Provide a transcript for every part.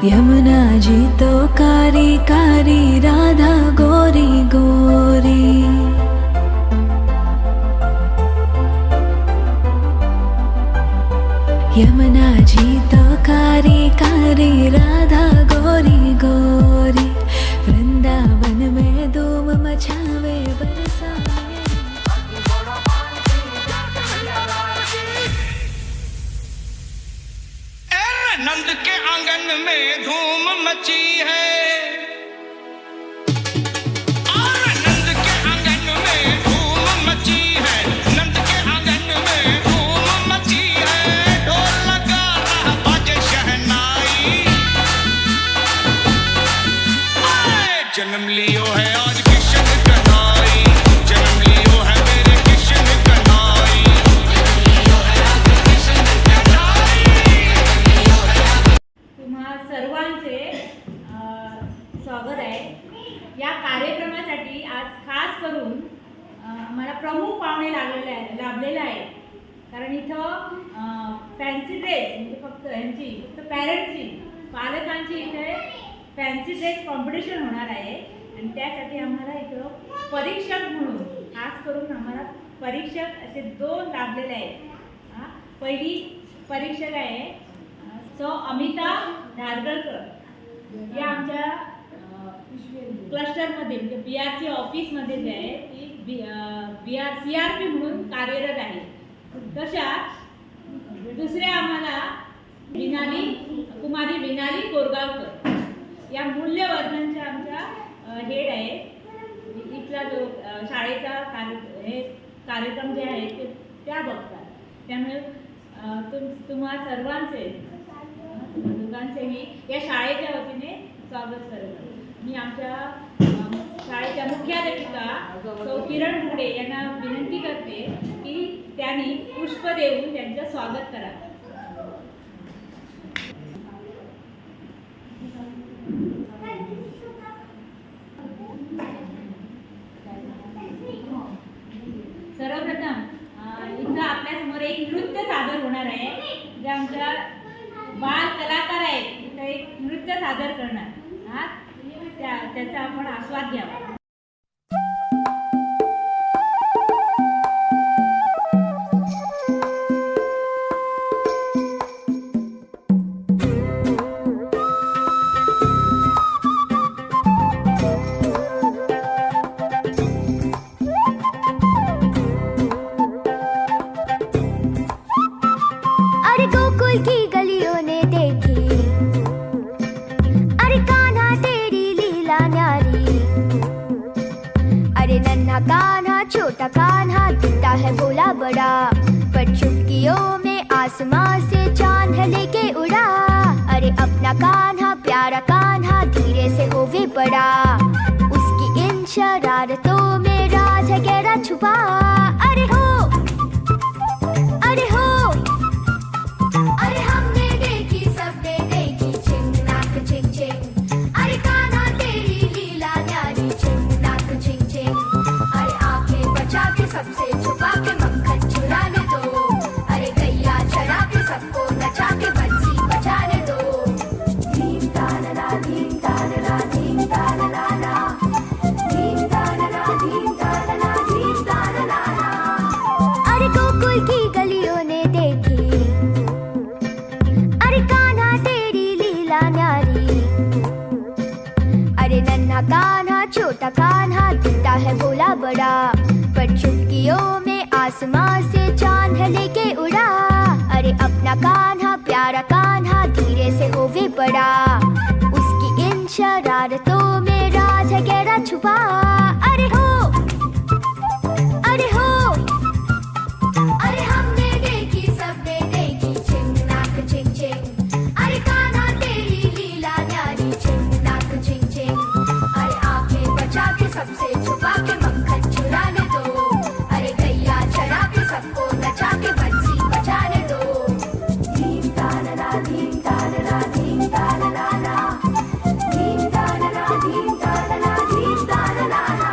यमुना जी तो कारी कारी, राधा गोरी गोरी। यमुना जी तो कारी कारी, राधा गोरी गोरी। वृंदावन में धूम मचावे बरसावे। नंद के आंगन में धूम मची है, और नंद के आंगन में धूम मची है, नंद के आंगन में धूम मची है। ढोल लगा रहा बाजे शहनाई, जन्म लियो है आज किशन कन्हाई, जन्म लियो है मेरे किशन कन्हाई। तुम्हा सर्वांचे स्वागत आहे। या कार्यक्रमासाठी आज खास करून आम्हाला प्रमुख पाहुणे लाभलेले आहेत, कारण इथं फॅन्सी ड्रेस म्हणजे फक्त पॅरेंट्सची पालकांची इथे फॅन्सी ड्रेस कॉम्पिटिशन होणार आहे, आणि त्यासाठी आम्हाला इथं परीक्षक म्हणून खास करून आम्हाला परीक्षक असे 2 लाभलेले आहेत। पहिली परीक्षक आहे सो अमिता धारगळकर, या आमच्या क्लस्टरमध्ये म्हणजे BRC ऑफिसमध्ये जे आहे ती CRP म्हणून कार्यरत आहे। तशाच दुसऱ्या आम्हाला कुमारी विनाली कोरगावकर, या मूल्यवर्धनच्या आमच्या हेड आहेत। इथला जो शाळेचा कार्यक्रम जे आहे ते त्या बघतात, त्यामुळे तुम्हा सर्वांचे दोघांचेही या शाळेच्या वतीने स्वागत करत आहे। मी आमच्या शाळेच्या मुख्याध्यापिका सौ किरण मुंडे यांना विनंती करते की त्यांनी पुष्प देऊन त्यांचं स्वागत करावं। सर्वप्रथम इथं आपल्यासमोर एक नृत्य सादर होणार आहे, जे आमच्या बाल कलाकार आहेत इथं एक नृत्य सादर करणार, त्याचा आपण आस्वाद घ्यावा। अरे गोकुल की गलियों ने देखी, अरे कान्हा तेरी लीला न्यारी। अरे नन्हा कान्हा छोटा कान्हा दिखता है भोला बड़ा, पर चुटकियों में आसमां से चांद लेके उड़ा। अरे अपना कान्हा प्यारा कान्हा धीरे से होवे बड़ा, उसकी इन शरारतों में राज है गहरा छुपा। अरे हो, अरे हो, अरे हमने देखी सबने देखी चिंग नाक चिंग चिंग। अरे कान्हा तेरी लीला न्यारी चिंग नाक चिंग चिंग। अरे आंखें बचा के सबसे छुपा के मक्खन चुराने दो, अरे गैया चरा के सबको नचा के बंसी बजाने दो। धीम तानना धीम तानना धीम तानना ना, धीम तानना धीम तानना धीम तानना ना। अरे गोकुल की गलियों ने देखी, अरे कान्हा तेरी लीला न्यारी। अरे नन्हा कान्हा छोटा कान्हा दिखता है भोला बड़ा, पर चुटकियों में आसमां से चांद लेके उड़ा। अरे अपना कान्हा प्यारा कान्हा धीरे से होवे बड़ा, उसकी इन शरारतों में राज है गहरा छुपा। अरे हो, अरे हो, अरे हमने देखी सबने देखी चिंग नाक चिंग चिंग। अरे कान्हा तेरी लीला न्यारी चिंग नाक चिंग चिंग। अरे आंखें बचा के सबसे छुपा के मक्खन चुराने दो, अरे गैया चरा के सबको नचा के बंसी बजाने दो। धीम तानना धीम तानना धीम तानना ना, धीम तानना धीम तानना धीम तानना ना।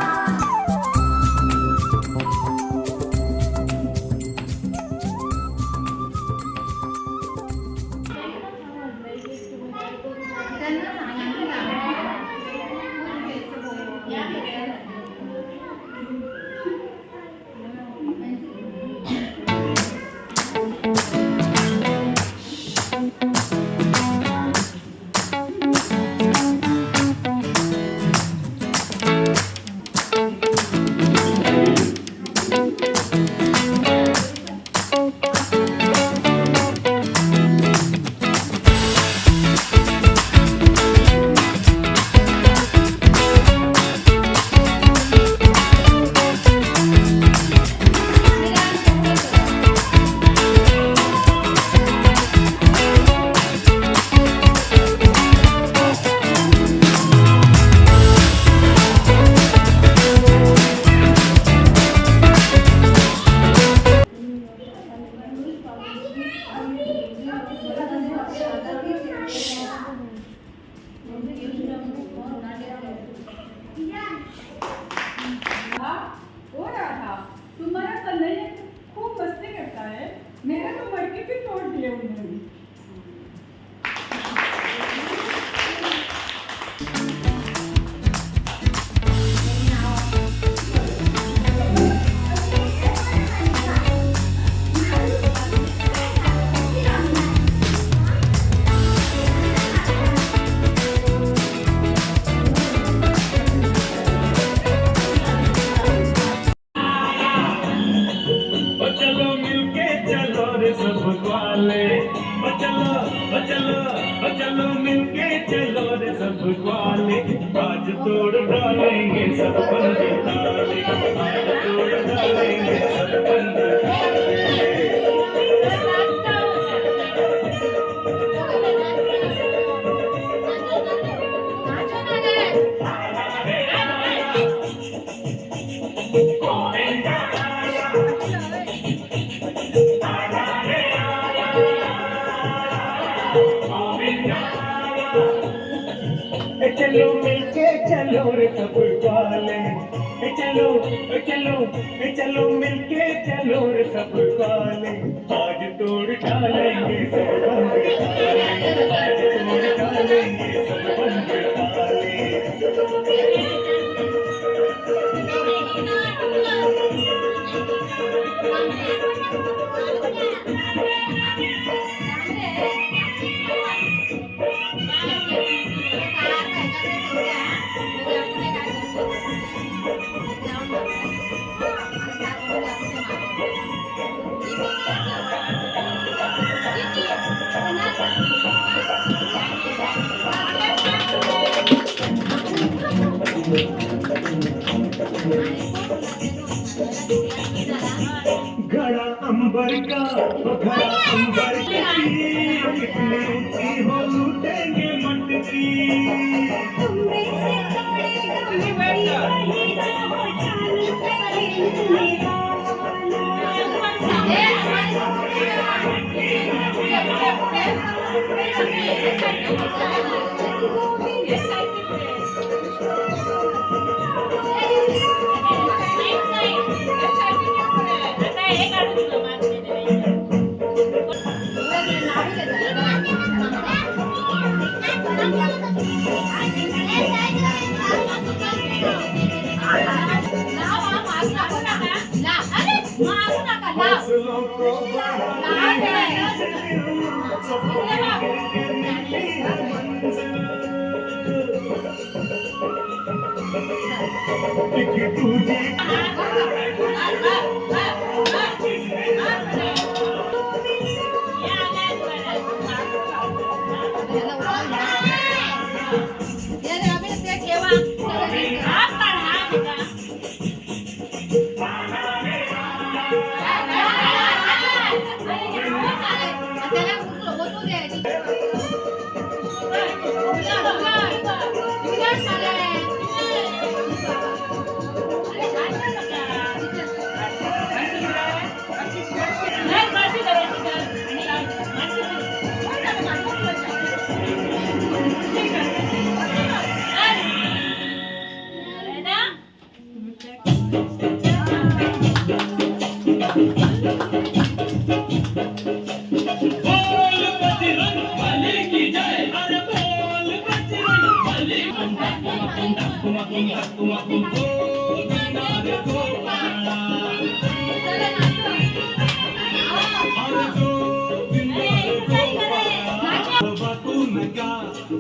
तोड़ डालेंगे सब बंदे ताले, आज तोड़ डालेंगे सब बंदे ताले। चलो मिलके चलो रे सब वाले, चलो चलो चलो मिलके चलो रे सब वाले, आज तोड़ डालेंगे सब बंदे ताले, आज तोड़ डालेंगे सब बंदे ताले। घड़ा अंबर का घड़ा अंबर की, कितनी ऊंची हो लूटेंगे मटकी। फसलों को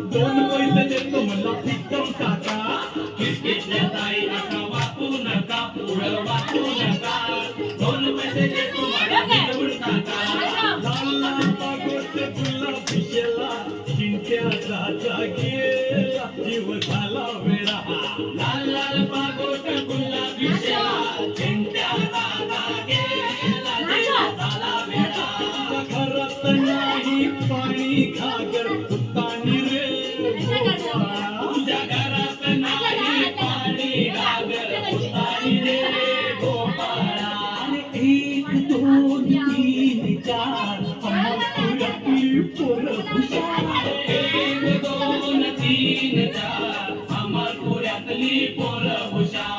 दोन पैसे देतो मला एकदम काका, किसकिसल्या ताई नका वापू नका, पुढं वापू नका, दोन पैसे देतो मला देऊन टाका। लाला पागोटे गुलाबी शेला, चिंट्याचा जागेला जीव झाला वेडा। लाला पागोटे गुलाबी शेला, चिंट्याचा जागेला जीव झाला वेडा। घरात नाही पाणी घागर तानी रे तुझ्या घरात नाही पाणी घागर तानी रे गोपाळा। एक दोन तीन चार अमरपुरातली पोरं हुशार, एक दोन तीन चार अमरपुरातली पोरं हुशार।